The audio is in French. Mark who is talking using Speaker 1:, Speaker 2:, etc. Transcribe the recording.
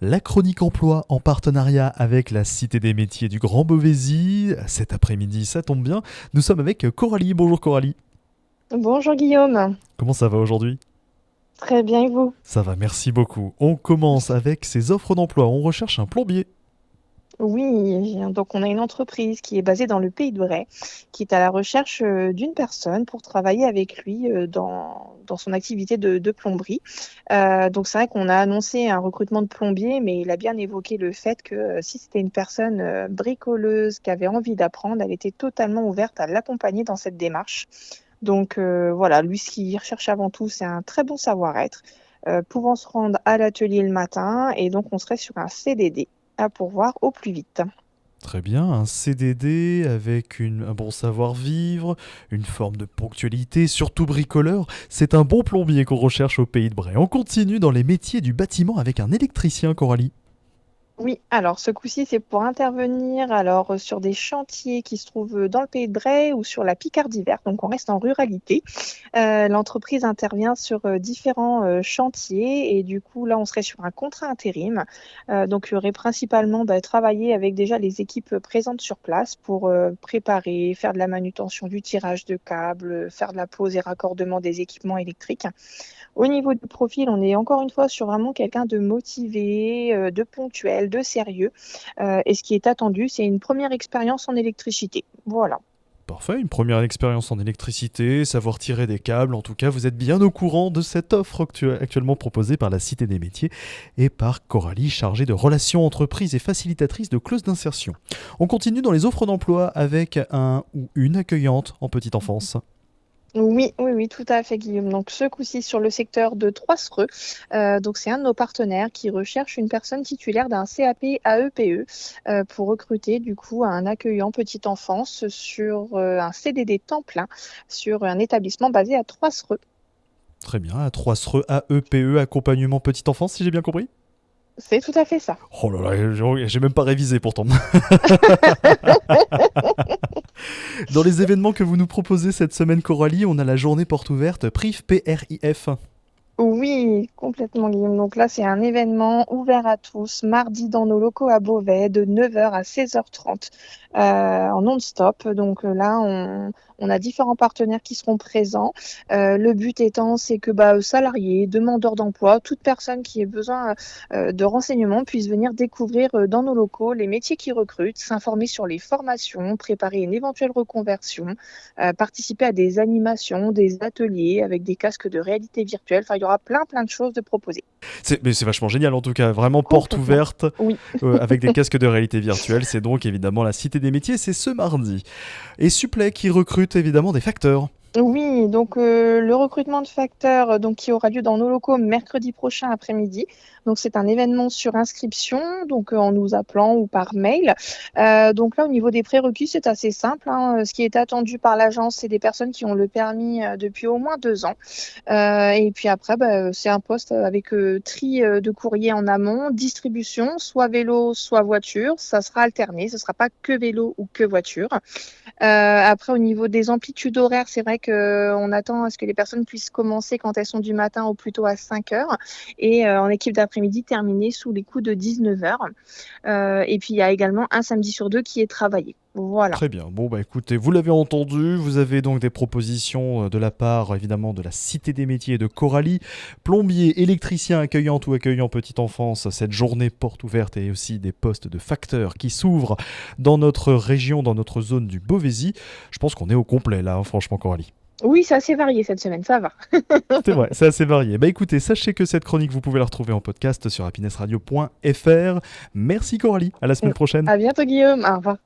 Speaker 1: La chronique emploi en partenariat avec la Cité des métiers du Grand Beauvaisis. Cet après-midi, ça tombe bien, nous sommes avec Coralie. Bonjour Coralie.
Speaker 2: Bonjour Guillaume,
Speaker 1: Comment ça va aujourd'hui?
Speaker 2: très bien et vous?
Speaker 1: Ça va, merci beaucoup. On commence avec ces offres d'emploi. On recherche un plombier.
Speaker 2: Oui, donc on a une entreprise qui est basée dans le Pays de Bray, qui est à la recherche d'une personne pour travailler avec lui dans son activité de plomberie. Donc c'est vrai qu'on a annoncé un recrutement de plombier, mais il a bien évoqué le fait que si c'était une personne bricoleuse qui avait envie d'apprendre, elle était totalement ouverte à l'accompagner dans cette démarche. Donc voilà, lui ce qu'il recherche avant tout, c'est un très bon savoir-être, pouvant se rendre à l'atelier le matin, et donc on serait sur un CDD à pourvoir au plus vite.
Speaker 1: Très bien, un CDD avec un bon savoir-vivre, une forme de ponctualité, surtout bricoleur. C'est un bon plombier qu'on recherche au Pays de Bray. On continue dans les métiers du bâtiment avec un électricien, Coralie.
Speaker 2: Oui, alors ce coup-ci, c'est pour intervenir sur des chantiers qui se trouvent dans le Pays de Bray ou sur la Picardie verte, donc on reste en ruralité. L'entreprise intervient sur différents chantiers et du coup, là, on serait sur un contrat intérim. Donc, il y aurait principalement travailler avec déjà les équipes présentes sur place pour préparer, faire de la manutention du tirage de câbles, faire de la pose et raccordement des équipements électriques. Au niveau du profil, on est encore une fois sur vraiment quelqu'un de motivé, de ponctuel, de sérieux. Et ce qui est attendu, c'est une première expérience en électricité. Voilà.
Speaker 1: Parfait, une première expérience en électricité, savoir tirer des câbles, en tout cas vous êtes bien au courant de cette offre actuellement proposée par la Cité des métiers et par Coralie, chargée de relations entreprises et facilitatrice de clauses d'insertion. On continue dans les offres d'emploi avec un ou une accueillante en petite enfance.
Speaker 2: Oui, oui, oui, tout à fait, Guillaume. Donc, ce coup-ci, sur le secteur de Troissereux, donc c'est un de nos partenaires qui recherche une personne titulaire d'un CAP AEPE pour recruter, du coup, un accueillant petite enfance sur un CDD temps plein sur un établissement basé à Troissereux.
Speaker 1: Très bien, à 3 SRE AEPE, accompagnement petite enfance si j'ai bien compris.
Speaker 2: C'est tout à fait ça.
Speaker 1: Oh là là, j'ai même pas révisé pourtant. Dans les événements que vous nous proposez cette semaine, Coralie, on a la journée porte ouverte PRIF PRIF.
Speaker 2: Oui, complètement, Guillaume. Donc là, c'est un événement ouvert à tous, mardi dans nos locaux à Beauvais, de 9h à 16h30, en non-stop. Donc là, on a différents partenaires qui seront présents. Le but étant, c'est que salariés, demandeurs d'emploi, toute personne qui ait besoin de renseignements puisse venir découvrir dans nos locaux les métiers qui recrutent, s'informer sur les formations, préparer une éventuelle reconversion, participer à des animations, des ateliers avec des casques de réalité virtuelle. Enfin, il y aura plein de choses de proposer.
Speaker 1: Mais c'est vachement génial en tout cas, vraiment porte
Speaker 2: Complètement.
Speaker 1: ouverte
Speaker 2: Oui.
Speaker 1: avec des casques de réalité virtuelle. C'est donc évidemment la Cité des métiers, c'est ce mardi. Et Supplé qui recrute évidemment des facteurs.
Speaker 2: Oui, donc le recrutement de facteurs qui aura lieu dans nos locaux mercredi prochain après-midi. Donc c'est un événement sur inscription, donc en nous appelant ou par mail. Donc là, au niveau des prérequis, c'est assez simple, hein. Ce qui est attendu par l'agence, c'est des personnes qui ont le permis depuis au moins 2 ans. Et puis après, c'est un poste avec tri de courrier en amont, distribution, soit vélo, soit voiture. Ça sera alterné, ce ne sera pas que vélo ou que voiture. Après, au niveau des amplitudes horaires, c'est vrai qu'on attend à ce que les personnes puissent commencer quand elles sont du matin ou plutôt à 5 heures et en équipe d'après-midi terminer sous les coups de 19 heures. Et puis, il y a également un samedi sur 2 qui est travaillé. Voilà.
Speaker 1: Très bien. Bon, bah écoutez, vous l'avez entendu, vous avez donc des propositions de la part, évidemment, de la Cité des métiers de Coralie. Plombier, électricien, accueillante ou accueillant petite enfance, cette journée porte ouverte et aussi des postes de facteurs qui s'ouvrent dans notre région, dans notre zone du Beauvaisis. Je pense qu'on est au complet là, hein, franchement, Coralie.
Speaker 2: Oui, c'est assez varié cette semaine, ça va.
Speaker 1: C'est vrai, c'est assez varié. Bah écoutez, sachez que cette chronique, vous pouvez la retrouver en podcast sur happinessradio.fr. Merci Coralie, à la semaine prochaine.
Speaker 2: À bientôt, Guillaume. Au revoir.